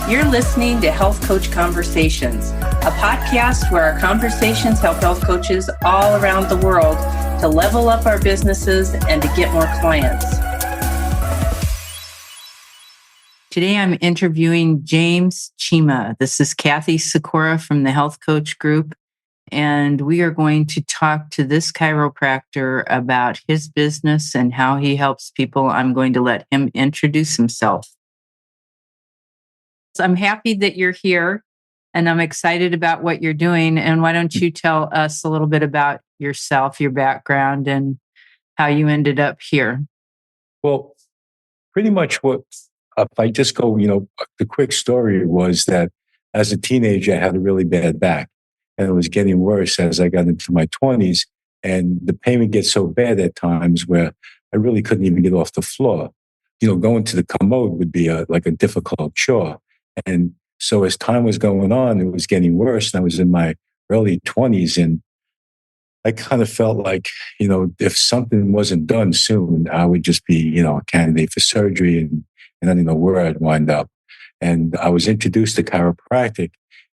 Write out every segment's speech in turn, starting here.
You're listening to Health Coach Conversations, a podcast where our conversations help health coaches all around the world to level up our businesses and to get more clients. Today, I'm interviewing James Cima. This is Kathy Sikora from the Health Coach Group, and we are going to talk to this chiropractor about his business and how he helps people. I'm going to let him introduce himself. So I'm happy that you're here, and I'm excited about what you're doing. And why don't you tell us a little bit about yourself, your background, and how you ended up here? Well, pretty much if I just go, the quick story was that as a teenager, I had a really bad back, and it was getting worse as I got into my 20s. And the pain would get so bad at times where I really couldn't even get off the floor. Going to the commode would be like a difficult chore. And so as time was going on, it was getting worse. And I was in my early 20s, and I kind of felt like, if something wasn't done soon, I would just be, a candidate for surgery, and I didn't know where I'd wind up. And I was introduced to chiropractic,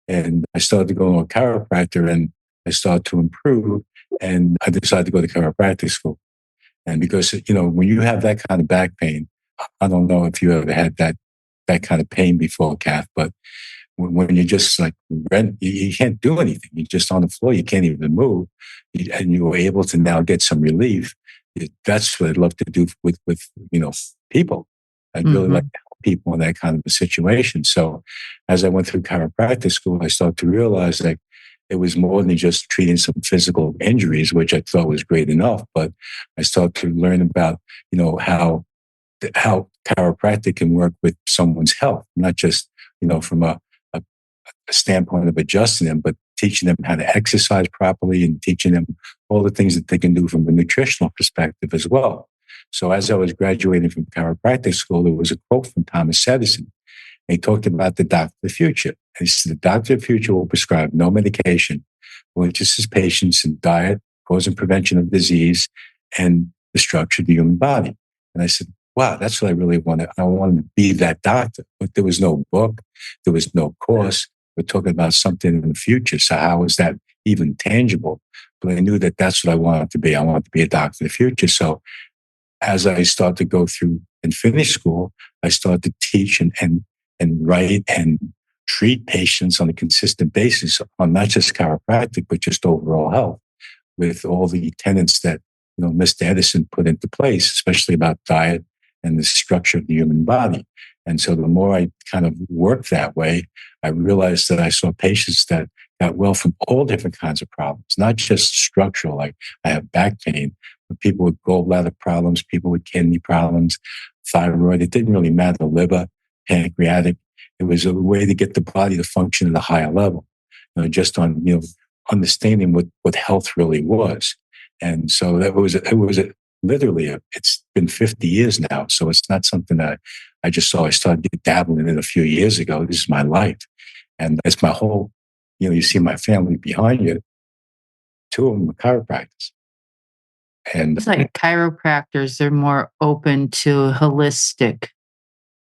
and I started to go to a chiropractor, and I started to improve, and I decided to go to chiropractic school. And because, when you have that kind of back pain, I don't know if you ever had that kind of pain before, Kath, but when you're just like, you can't do anything. You're just on the floor. You can't even move. And you were able to now get some relief. That's what I'd love to do with people. I'd really like to help people in that kind of a situation. So as I went through chiropractic school, I started to realize that it was more than just treating some physical injuries, which I thought was great enough. But I started to learn about, how chiropractic can work with someone's health, not just, from a standpoint of adjusting them, but teaching them how to exercise properly and teaching them all the things that they can do from a nutritional perspective as well. So as I was graduating from chiropractic school, there was a quote from Thomas Edison. And he talked about the doctor of the future. And he said, the doctor of the future will prescribe no medication, will interest his patients in diet, cause and prevention of disease, and the structure of the human body. And I said, wow, that's what I really wanted. I wanted to be that doctor. But there was no book. There was no course. We're talking about something in the future. So how is that even tangible? But I knew that that's what I wanted to be. I wanted to be a doctor of the future. So as I started to go through and finish school, I started to teach and write and treat patients on a consistent basis on not just chiropractic, but just overall health with all the tenets that, Mr. Edison put into place, especially about diet and the structure of the human body. And so the more I kind of worked that way, I realized that I saw patients that got well from all different kinds of problems, not just structural, like I have back pain, but people with gallbladder problems, people with kidney problems, thyroid. It didn't really matter, liver, pancreatic. It was a way to get the body to function at a higher level, just on, understanding what health really was. And so it's been 50 years now. So it's not something that I just saw. I started dabbling in a few years ago. This is my life. And it's my whole, you see my family behind you. Two of them are chiropractors. And it's like chiropractors, they're more open to holistic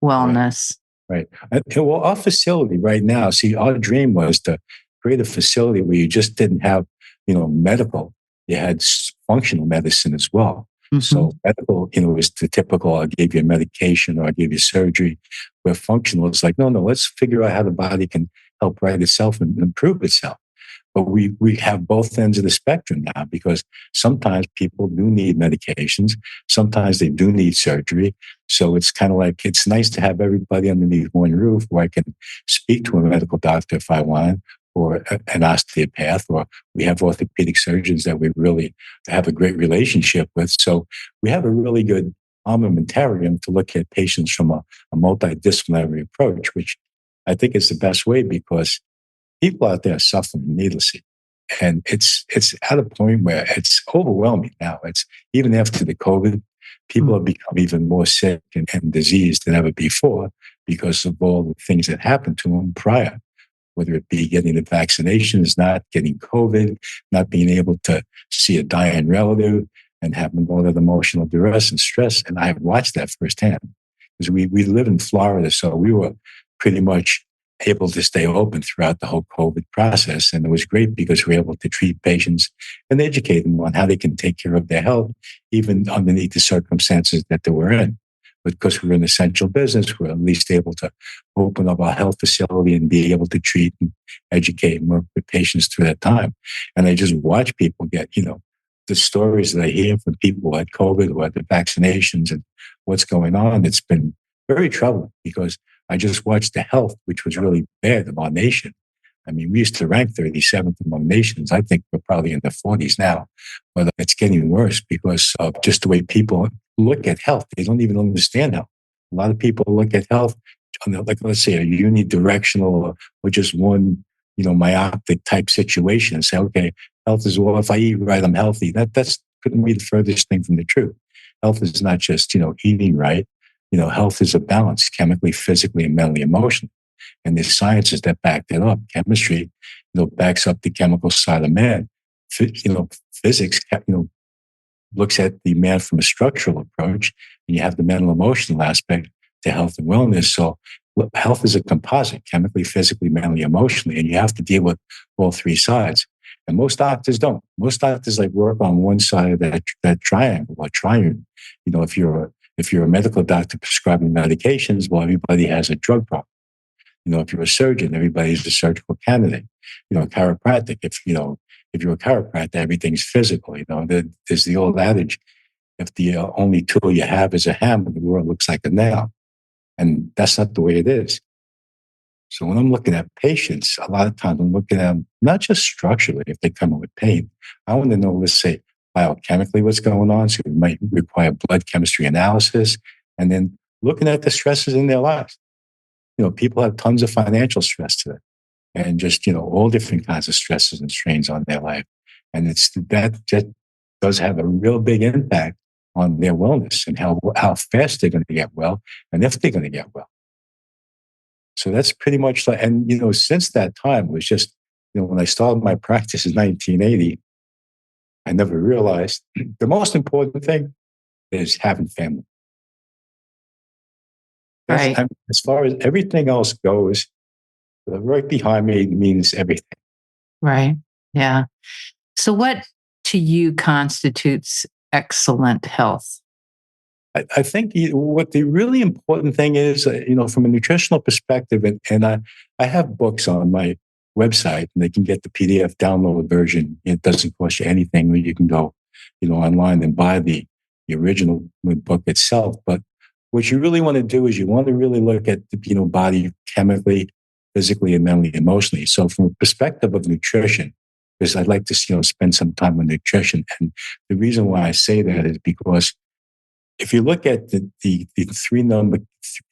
wellness. Right. Well, our facility right now, see, our dream was to create a facility where you just didn't have, medical. You had functional medicine as well. Mm-hmm. So medical, is the typical, I gave you a medication or I gave you surgery. Where functional is like, no, let's figure out how the body can help right itself and improve itself. But we have both ends of the spectrum now, because sometimes people do need medications. Sometimes they do need surgery. So it's kind of like, it's nice to have everybody underneath one roof where I can speak to a medical doctor if I want, or an osteopath, or we have orthopedic surgeons that we really have a great relationship with. So we have a really good armamentarium to look at patients from a multidisciplinary approach, which I think is the best way, because people out there are suffering needlessly. And it's at a point where it's overwhelming now. It's even after the COVID, people have become even more sick and diseased than ever before because of all the things that happened to them prior. Whether it be getting the vaccinations, not getting COVID, not being able to see a dying relative, and having all that emotional duress and stress. And I have watched that firsthand, because we live in Florida, so we were pretty much able to stay open throughout the whole COVID process. And it was great because we were able to treat patients and educate them on how they can take care of their health, even underneath the circumstances that they were in. But because we're an essential business, we're at least able to open up our health facility and be able to treat and educate and work with patients through that time. And I just watch people get, the stories that I hear from people who had COVID, who had the vaccinations and what's going on. It's been very troubling because I just watched the health, which was really bad of our nation. I mean, we used to rank 37th among nations. I think we're probably in the 40s now, but it's getting worse because of just the way people look at health. They don't even understand health. A lot of people look at health, like let's say a unidirectional or just one, myopic type situation and say, okay, health is, well, if I eat right, I'm healthy. That's couldn't be the furthest thing from the truth. Health is not just, eating right. Health is a balance, chemically, physically, and mentally, emotionally. And there's sciences that back that up. Chemistry, backs up the chemical side of man. Physics, looks at the man from a structural approach, and you have the mental, emotional aspect to health and wellness. So health is a composite, chemically, physically, mentally, emotionally, and you have to deal with all three sides. And most doctors don't. Most doctors work on one side of that triangle or triune. If you're a medical doctor prescribing medications, well, everybody has a drug problem. If you're a surgeon, everybody's a surgical candidate. Chiropractic, if you're a chiropractor, everything's physical. There's the old adage, if the only tool you have is a hammer, the world looks like a nail. And that's not the way it is. So when I'm looking at patients, a lot of times I'm looking at them, not just structurally, if they come in with pain. I want to know, let's say, biochemically what's going on. So it might require blood chemistry analysis, and then looking at the stresses in their lives. People have tons of financial stress today, and just, all different kinds of stresses and strains on their life. And that just does have a real big impact on their wellness and how fast they're going to get well and if they're going to get well. So that's pretty much and, since that time, it was just, when I started my practice in 1980, I never realized the most important thing is having family. Right. As far as everything else goes, right behind me means everything. Right. Yeah. So what to you constitutes excellent health? I think what the really important thing is, from a nutritional perspective, and I have books on my website, and they can get the PDF download version. It doesn't cost you anything. You can go, online and buy the original book itself. But what you really want to do is you want to really look at the body chemically, physically, and mentally, emotionally. So from a perspective of nutrition, because I'd like to spend some time on nutrition, and the reason why I say that is because if you look at the three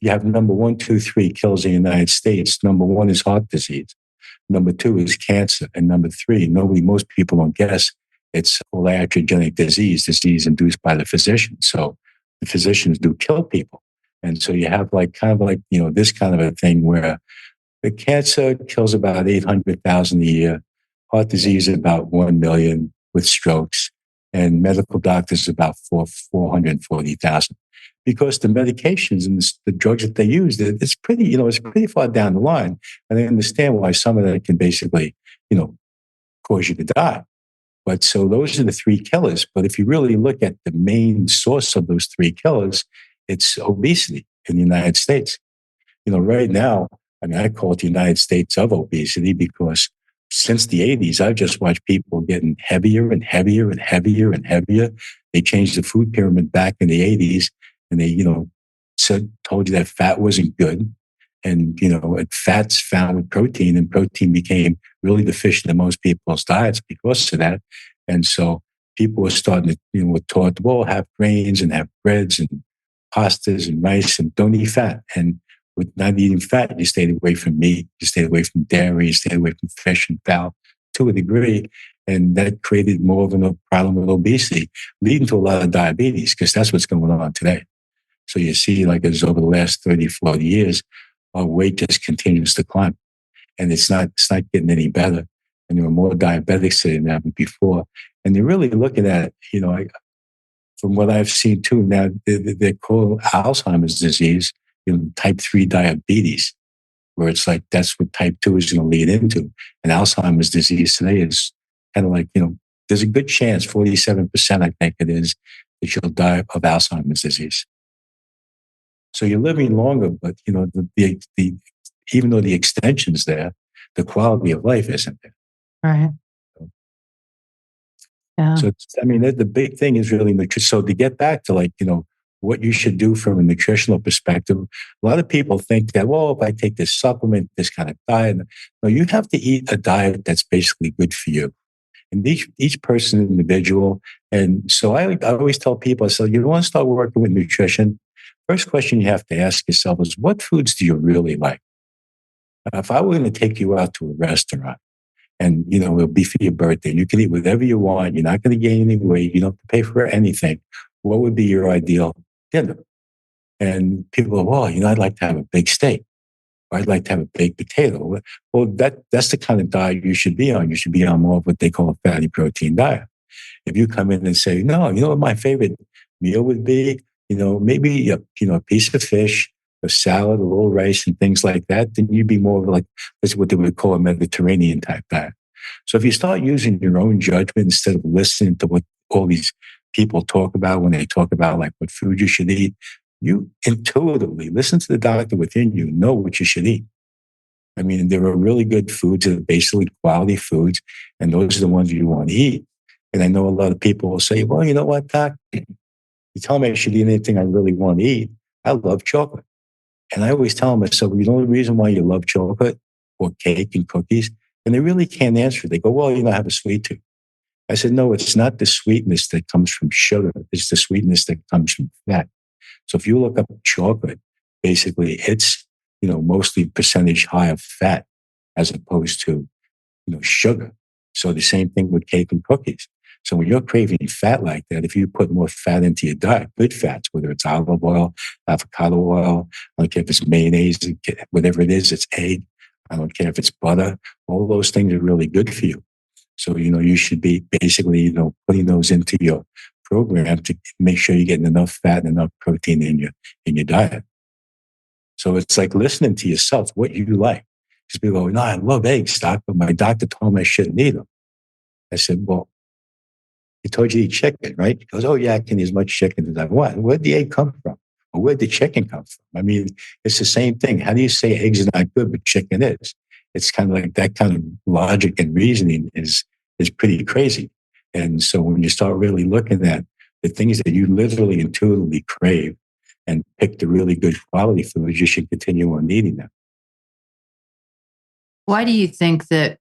you have number 1, 2, 3 kills in the United States. Number 1 is heart disease. Number 2 is cancer. And number 3, most people don't guess, it's iatrogenic disease induced by the physician. So the physicians do kill people. And so you have this kind of a thing where the cancer kills about 800,000 a year. Heart disease about 1 million with strokes. And medical doctors about 440,000, because the medications and the drugs that they use, it's pretty far down the line, and I understand why some of that can basically, cause you to die. But so those are the 3 killers. But if you really look at the main source of those 3 killers, it's obesity in the United States. Right now, I call it the United States of obesity because since the 80s, I've just watched people getting heavier and heavier and heavier and heavier. They changed the food pyramid back in the 80s, and they, told you that fat wasn't good. And, fat's found with protein, and protein became really deficient in most people's diets because of that. And so people were starting to, were taught, well, have grains and have breads and pastas and rice and don't eat fat. And with not eating fat, you stayed away from meat, you stayed away from dairy, you stayed away from fish and fowl to a degree. And that created more of a problem with obesity, leading to a lot of diabetes, because that's what's going on today. So you see, as over the last 30, 40 years, our weight just continues to climb. And it's not getting any better. And there are more diabetics than ever before. And you're really looking at, from what I've seen too, now they're called Alzheimer's disease, type 3 diabetes, where it's like that's what type 2 is going to lead into. And Alzheimer's disease today is kind of like, there's a good chance, 47%, I think it is, that you'll die of Alzheimer's disease. So you're living longer, but the even though the extension's there, the quality of life isn't there. Right. Yeah. So the big thing is really nutrition. So to get back to what you should do from a nutritional perspective, a lot of people think that, well, if I take this supplement, this kind of diet, no, you have to eat a diet that's basically good for you. And each person is individual. And so I always tell people, so you want to start working with nutrition, first question you have to ask yourself is, what foods do you really like? If I were going to take you out to a restaurant and, it'll be for your birthday, and you can eat whatever you want, you're not going to gain any weight, you don't have to pay for anything, what would be your ideal dinner? And people go, well, I'd like to have a big steak, or I'd like to have a baked potato. Well, that's the kind of diet you should be on. You should be on more of what they call a fatty protein diet. If you come in and say, no, you know what my favorite meal would be? Maybe a piece of fish, a salad, a little rice, and things like that, then you'd be more of like, that's what they would call a Mediterranean type diet. So if you start using your own judgment instead of listening to what all these people talk about when they talk about like what food you should eat, you intuitively listen to the doctor within you, know what you should eat. There are really good foods that are basically quality foods, and those are the ones you want to eat. And I know a lot of people will say, well, you know what, doc? You tell me I should eat anything I really want to eat. I love chocolate. And I always tell them, I said, well, the wreason why you love chocolate or cake and cookies? And they really can't answer. They go, well, I have a sweet tooth. I said, no, it's not the sweetness that comes from sugar. It's the sweetness that comes from fat. So if you look up chocolate, basically it's, mostly percentage high of fat as opposed to, sugar. So the same thing with cake and cookies. So when you're craving fat like that, if you put more fat into your diet, good fats, whether it's olive oil, avocado oil, I don't care if it's mayonnaise, whatever it is, it's egg, I don't care if it's butter, all those things are really good for you. So, you should be basically, putting those into your program to make sure you're getting enough fat and enough protein in your diet. So it's like listening to yourself, what you like. Because people go, no, I love eggs, doc, but my doctor told me I shouldn't eat them. I said, well, he told you to eat chicken, right? He goes, oh, yeah, I can eat as much chicken as I want. Where'd the egg come from? Or where'd the chicken come from? It's the same thing. How do you say eggs are not good, but chicken is? It's kind of like that kind of logic and reasoning is pretty crazy. And so when you start really looking at the things that you literally intuitively crave and pick the really good quality foods, you should continue on eating them. Why do you think that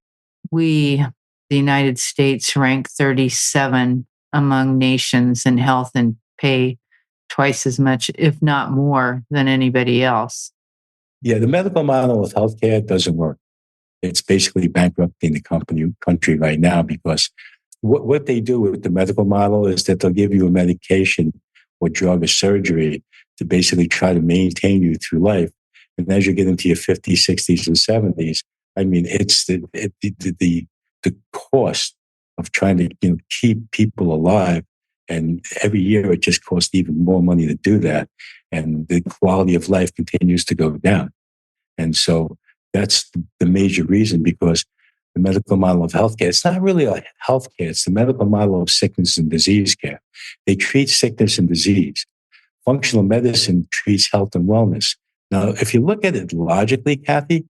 we, the United States, rank 37 among nations in health and pay twice as much, if not more, than anybody else? Yeah, the medical model of healthcare doesn't work. It's basically bankrupting the country right now, because what they do with the medical model is that they'll give you a medication or drug or surgery to basically try to maintain you through life. And as you get into your 50s, 60s, and 70s, it's the cost of trying to keep people alive. And every year it just costs even more money to do that. And the quality of life continues to go down. And so that's the major reason, because the medical model of healthcare, it's not really a healthcare, it's the medical model of sickness and disease care. They treat sickness and disease. Functional medicine treats health and wellness. Now, if you look at it logically, Kathy,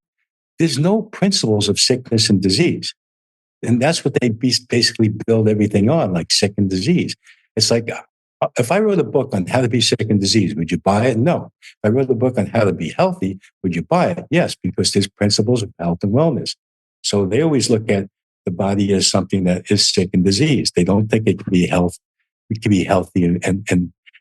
there's no principles of sickness and disease. And that's what they basically build everything on, like sick and disease. It's like, if I wrote a book on how to be sick and disease, would you buy it? No. If I wrote a book on how to be healthy, would you buy it? Yes, because there's principles of health and wellness. So they always look at the body as something that is sick and disease. They don't think it can be healthy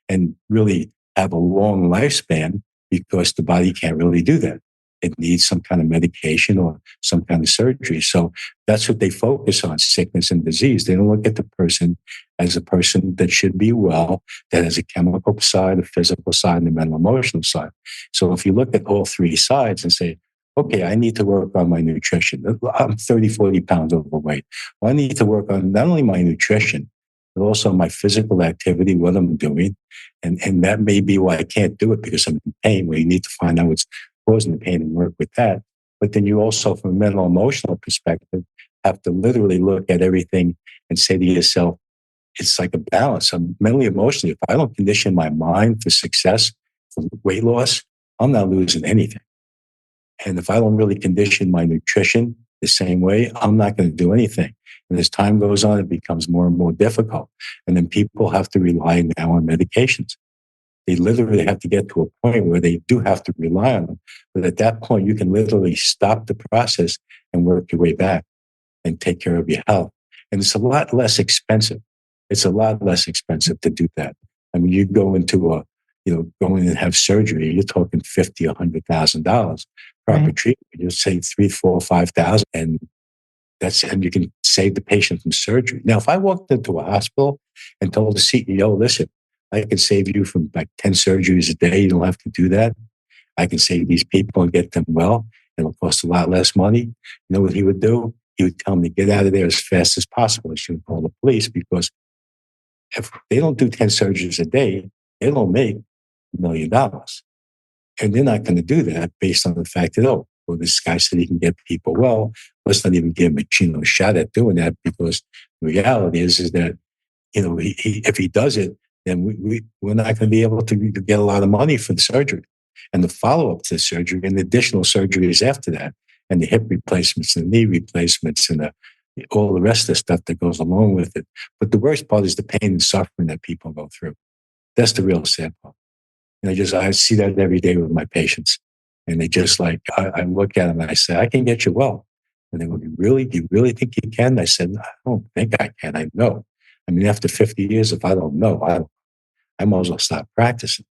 and really have a long lifespan, because the body can't really do that. It needs some kind of medication or some kind of surgery. So that's what they focus on, sickness and disease. They don't look at the person as a person that should be well, that has a chemical side, a physical side, and a mental emotional side. So if you look at all three sides and say, okay, I need to work on my nutrition. I'm 30, 40 pounds overweight. Well, I need to work on not only my nutrition, but also my physical activity, what I'm doing. And that may be why I can't do it, because I'm in pain. Well, you need to find out what's causing the pain and work with that. But then you also, from a mental emotional perspective, have to literally look at everything and say to yourself, it's like a balance. I'm mentally, emotionally. If I don't condition my mind for success, for weight loss, I'm not losing anything. And if I don't really condition my nutrition the same way, I'm not going to do anything. And as time goes on, it becomes more and more difficult. And then people have to rely now on medications. They literally have to get to a point where they do have to rely on them. But at that point, you can literally stop the process and work your way back and take care of your health. And it's a lot less expensive. It's a lot less expensive to do that. I mean, you go into go in and have surgery, you're talking $50,000 or $100,000. Proper treatment, you'll save 3, 4, 5,000, and you can save the patient from surgery. Now, if I walked into a hospital and told the CEO, listen, I can save you from like 10 surgeries a day. You don't have to do that. I can save these people and get them well. It'll cost a lot less money. You know what he would do? He would tell them to get out of there as fast as possible. He shouldn't call the police, because if they don't do 10 surgeries a day, they don't make $1 million. And they're not going to do that based on the fact that, well, this guy said he can get people well. Let's not even give him a shot at doing that, because the reality is that, if he does it, then we're not going to be able to get a lot of money for the surgery and the follow-up to the surgery and the additional surgeries after that, and the hip replacements and the knee replacements and all the rest of the stuff that goes along with it. But the worst part is the pain and suffering that people go through. That's the real sad part. And I see that every day with my patients. And they just I look at them and I say, I can get you well. And they go, do you really think you can? I said, I don't think I can. I know. I mean, after 50 years, if I don't know, I might as well stop practicing.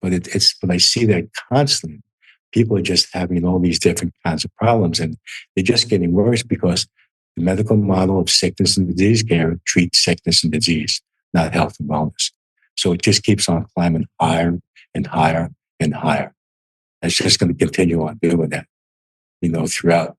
But but I see that constantly. People are just having all these different kinds of problems, and they're just getting worse because the medical model of sickness and disease care treats sickness and disease, not health and wellness. So it just keeps on climbing higher and higher and higher. It's just going to continue on doing that, throughout,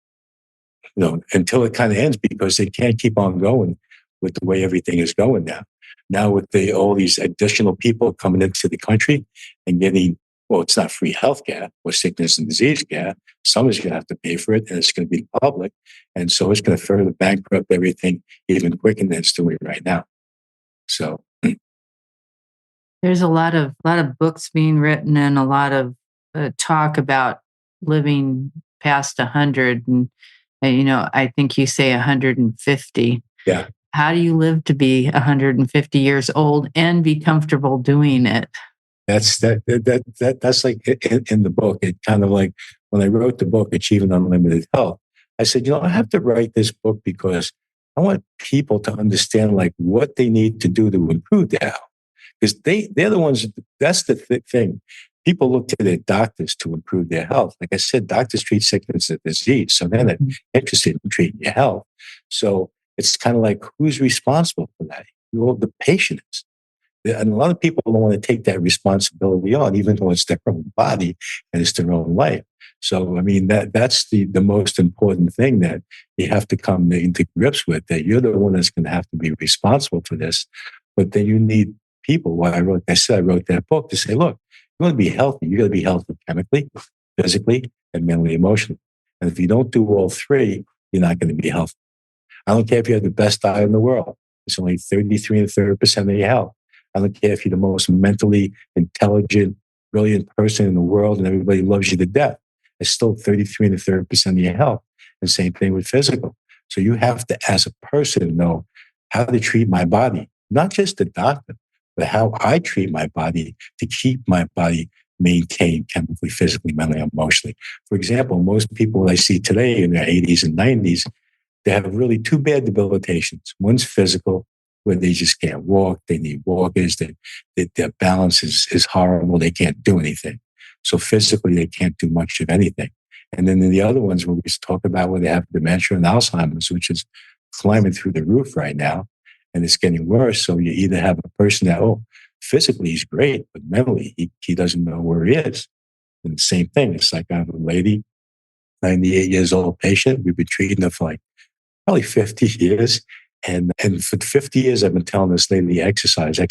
until it kind of ends, because they can't keep on going with the way everything is going now. Now with all these additional people coming into the country and getting, well, it's not free healthcare or sickness and disease care. Someone's going to have to pay for it, and it's going to be public. And so it's going to further bankrupt everything even quicker than it's doing right now. So there's a lot of books being written and a lot of talk about living past 100, and I think you say 150. Yeah. How do you live to be 150 years old and be comfortable doing it? That's like in the book. It kind of like when I wrote the book, Achieving Unlimited Health, I said, I have to write this book because I want people to understand what they need to do to improve their health. Because they're the ones, that's the thing. People look to their doctors to improve their health. Like I said, doctors treat sickness and disease. So they're not interested in treating your health. So it's kind of like, who's responsible for that? Well, the patient is. And a lot of people don't want to take that responsibility on, even though it's their own body and it's their own life. So, I mean, that's the most important thing that you have to come into grips with, that you're the one that's going to have to be responsible for this. But then you need people. I wrote that book to say, look, you want to be healthy. You got to be healthy chemically, physically, and mentally, emotionally. And if you don't do all three, you're not going to be healthy. I don't care if you have the best diet in the world. It's only 33 and 30% of your health. I don't care if you're the most mentally intelligent, brilliant person in the world and everybody loves you to death. It's still 33 and 30% of your health. And same thing with physical. So you have to, as a person, know how to treat my body, not just the doctor, but how I treat my body to keep my body maintained chemically, physically, mentally, emotionally. For example, most people I see today in their 80s and 90s, they have really two bad debilitations. One's physical, where they just can't walk. They need walkers. Their balance is horrible. They can't do anything. So physically, they can't do much of anything. And then the other ones where we talk about where they have dementia and Alzheimer's, which is climbing through the roof right now, and it's getting worse. So you either have a person that, physically he's great, but mentally he doesn't know where he is. And the same thing. It's like I have a lady, 98 years old patient. We've been treating her for probably 50 years. And for 50 years, I've been telling this lady, exercise. I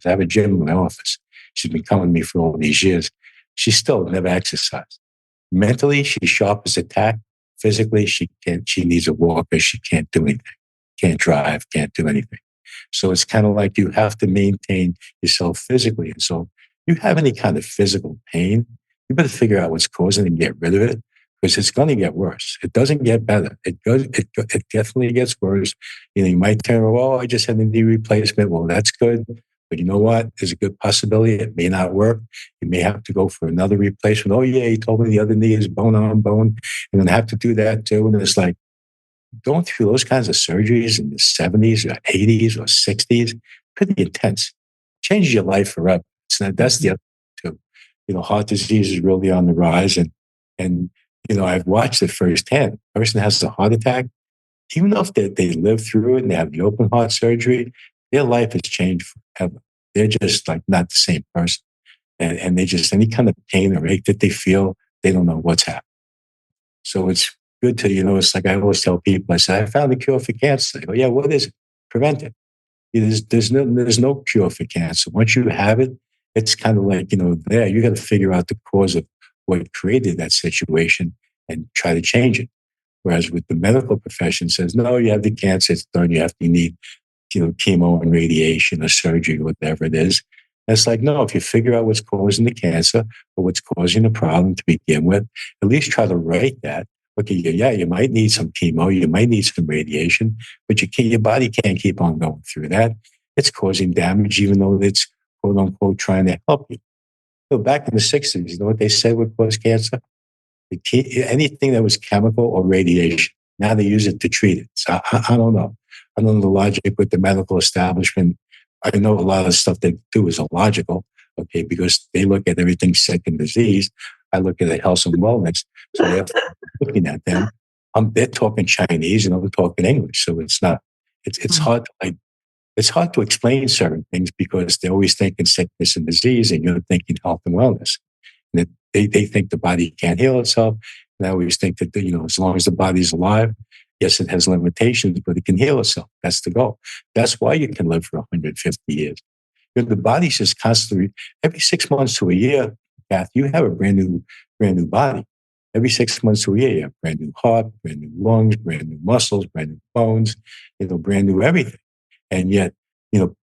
have a gym in my office. She's been coming to me for all these years. She still never exercised. Mentally, she's sharp as a tack. Physically, she needs a walker. She can't do anything, can't drive, can't do anything. So it's kind of like you have to maintain yourself physically. And so if you have any kind of physical pain, you better figure out what's causing it and get rid of it, because it's going to get worse. It doesn't get better. It definitely gets worse. You might turn, oh, I just had a knee replacement. Well, that's good. But you know what? There's a good possibility it may not work. You may have to go for another replacement. Oh, yeah, he told me the other knee is bone on bone. And then have to do that too. And it's like going through those kinds of surgeries in the 70s or 80s or 60s, pretty intense. Changes your life forever. That's the other thing too. Heart disease is really on the rise. And I've watched it firsthand. A person has a heart attack, even though if they live through it and they have the open heart surgery, their life has changed forever. They're just like not the same person. And they just, any kind of pain or ache that they feel, they don't know what's happening. So it's good to, it's like I always tell people, I say, I found a cure for cancer. They go, yeah, what is it? Prevent it. There's no cure for cancer. Once you have it, it's kind of like, there, you got to figure out the cause of what created that situation and try to change it. Whereas with the medical profession says, no, you have the cancer, it's done, you need, chemo and radiation or surgery, whatever it is. And it's like, no, if you figure out what's causing the cancer or what's causing the problem to begin with, at least try to write that. Okay, yeah, you might need some chemo, you might need some radiation, but your body can't keep on going through that. It's causing damage, even though it's quote unquote trying to help you. So back in the 60s, you know what they said would cause cancer? Anything that was chemical or radiation. Now they use it to treat it. So I don't know. I don't know the logic with the medical establishment. I know a lot of stuff they do is illogical, okay, because they look at everything sick and disease. I look at the health and wellness. So they're looking at them. They're talking Chinese and I'm talking English. So it's hard it's hard to explain certain things because they're always thinking sickness and disease and you're thinking health and wellness. And they think the body can't heal itself. And I always think that, as long as the body's alive, yes, it has limitations, but it can heal itself. That's the goal. That's why you can live for 150 years. The body's just constantly, every 6 months to a year, Kath, you have a brand new body. Every 6 months to a year, you have brand new heart, brand new lungs, brand new muscles, brand new bones, brand new everything. And yet,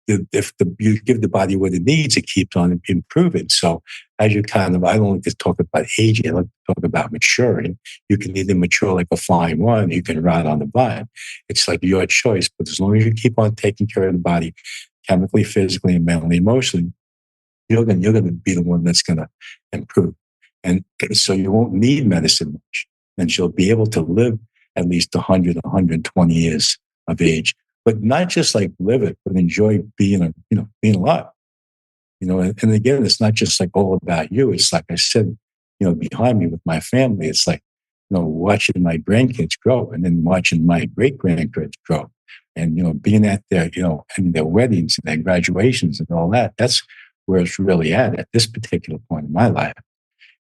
if you give the body what it needs, it keeps on improving. So as you I don't like to talk about aging, I like to talk about maturing. You can either mature like a fine wine, you can ride on the vine. It's like your choice. But as long as you keep on taking care of the body, chemically, physically, and mentally, emotionally, you're going to be the one that's going to improve. And so you won't need medicine much. And you'll be able to live at least 100, 120 years of age. But not just like live it, but enjoy being alive. And again, it's not just like all about you. It's like I said, behind me with my family, it's like, watching my grandkids grow and then watching my great grandkids grow and, being at their, and their weddings and their graduations and all that. That's where it's really at this particular point in my life.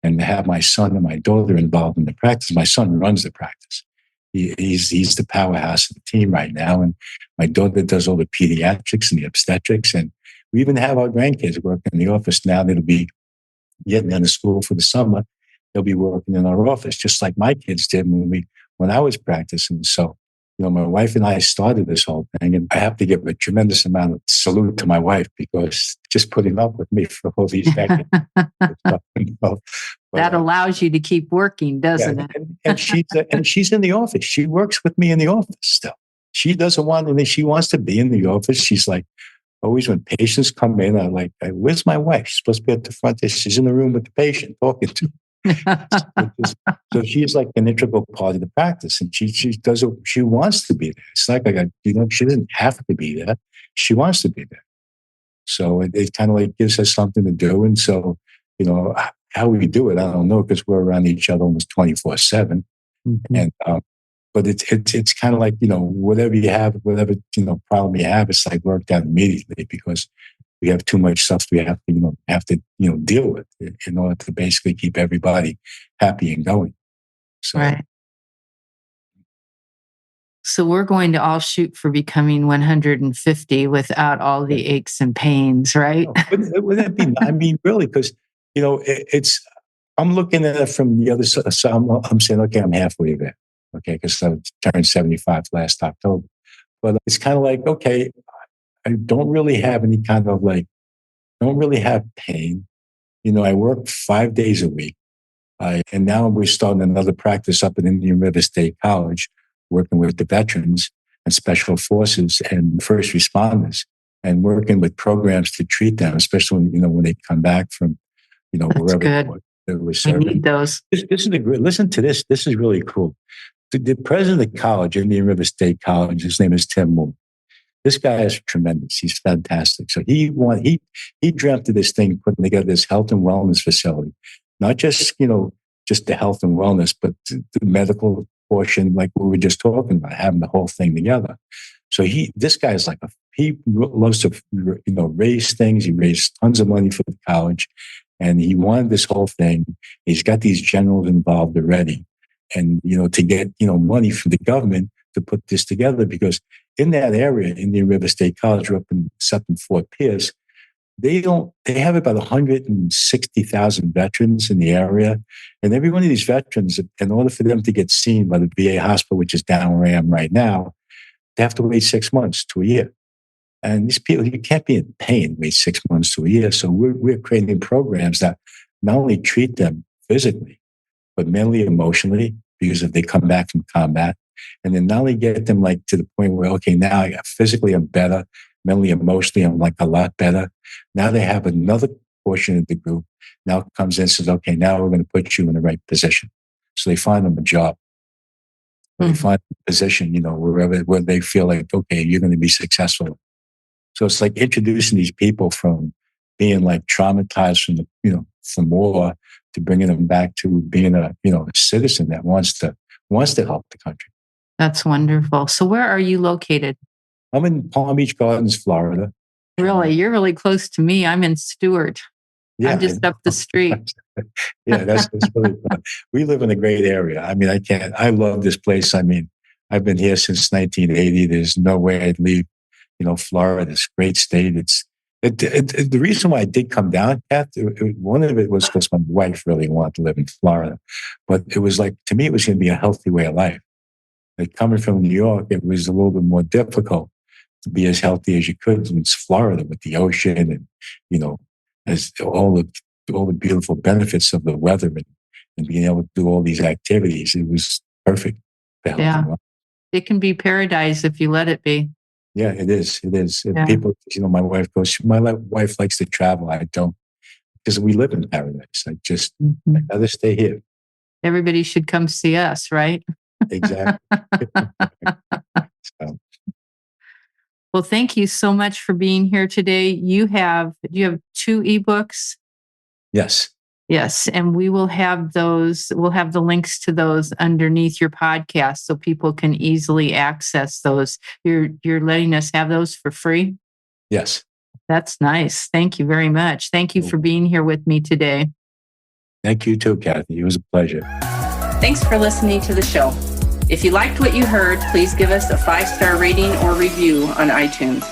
And to have my son and my daughter involved in the practice, my son runs the practice. He's the powerhouse of the team right now. And my daughter does all the pediatrics and the obstetrics. And we even have our grandkids working in the office now that'll be getting out of school for the summer. They'll be working in our office, just like my kids did when I was practicing. So, my wife and I started this whole thing. And I have to give a tremendous amount of salute to my wife because just putting up with me for all these decades. That allows you to keep working, doesn't it? And she's in the office. She works with me in the office still. She doesn't want, and she wants to be in the office. She's like, always when patients come in, I'm like, where's my wife? She's supposed to be at the front desk. She's in the room with the patient talking to so she's like an integral part of the practice, and she does it. She wants to be there. It's like she doesn't have to be there. She wants to be there. So it kind of like gives us something to do. And so, how we do it, I don't know, because we're around each other almost 24/7. Mm-hmm. And but it's kind of like whatever you have, whatever problem you have, it's like worked out immediately because we have too much stuff we have to deal with in order to basically keep everybody happy and going. So. Right. So we're going to all shoot for becoming 150 without all the aches and pains, right? Wouldn't that be? I mean, really, because it's I'm looking at it from the other side. So I'm saying, okay, I'm halfway there. Okay, because I turned 75 last October. But it's kind of like, okay, I don't really have any kind of like, don't really have pain. I work 5 days a week. And now we're starting another practice up at Indian River State College, working with the veterans and special forces and first responders, and working with programs to treat them, especially when they come back from That's wherever good. they were We serving. need those. This is a great. Listen to this. This is really cool. The president of the college, Indian River State College, his name is Tim Moore. This guy is tremendous. He's fantastic. So he dreamt of this thing, putting together this health and wellness facility, not just just the health and wellness, but the medical portion, like we were just talking about, having the whole thing together. So this guy is he loves to raise things. He raised tons of money for the college, and he wanted this whole thing. He's got these generals involved already, and to get money from the government to put this together, because in that area, Indian River State College, up in Fort Pierce, they have about 160,000 veterans in the area. And every one of these veterans, in order for them to get seen by the VA hospital, which is down where I am right now, they have to wait 6 months to a year. And these people, you can't be in pain, wait 6 months to a year. So we're creating programs that not only treat them physically, but mentally, emotionally, because if they come back from combat, and then not only get them to the point where, okay, now physically I'm better, mentally, emotionally, I'm a lot better. Now they have another portion of the group now comes in and says, okay, now we're going to put you in the right position. So they find them a job. Mm-hmm. They find a position, where they feel like, okay, you're going to be successful. So it's like introducing these people from being traumatized from war, to bringing them back to being a citizen that wants to help the country. That's wonderful. So where are you located? I'm in Palm Beach Gardens, Florida. Really? You're really close to me. I'm in Stewart. Yeah, I'm just up the street. Yeah, that's really fun. We live in a great area. I mean, I love this place. I mean, I've been here since 1980. There's no way I'd leave, Florida. It's a great state. The reason why I did come down, Kath, one of it was because my wife really wanted to live in Florida. But it was to me, it was going to be a healthy way of life. Coming from New York, it was a little bit more difficult to be as healthy as you could in Florida with the ocean and, as all the beautiful benefits of the weather and being able to do all these activities. It was perfect for health. Yeah. It can be paradise if you let it be. Yeah, it is. It is. Yeah. People, my wife wife likes to travel. I don't, because we live in paradise. I'd rather stay here. Everybody should come see us, right? Exactly. Well, thank you so much for being here today. Do you have 2 ebooks? Yes. Yes. And we will have those. We'll have the links to those underneath your podcast so people can easily access those. You're letting us have those for free? Yes. That's nice. Thank you very much. Thank you for being here with me today. Thank you too, Kathy. It was a pleasure. Thanks for listening to the show. If you liked what you heard, please give us a 5-star rating or review on iTunes.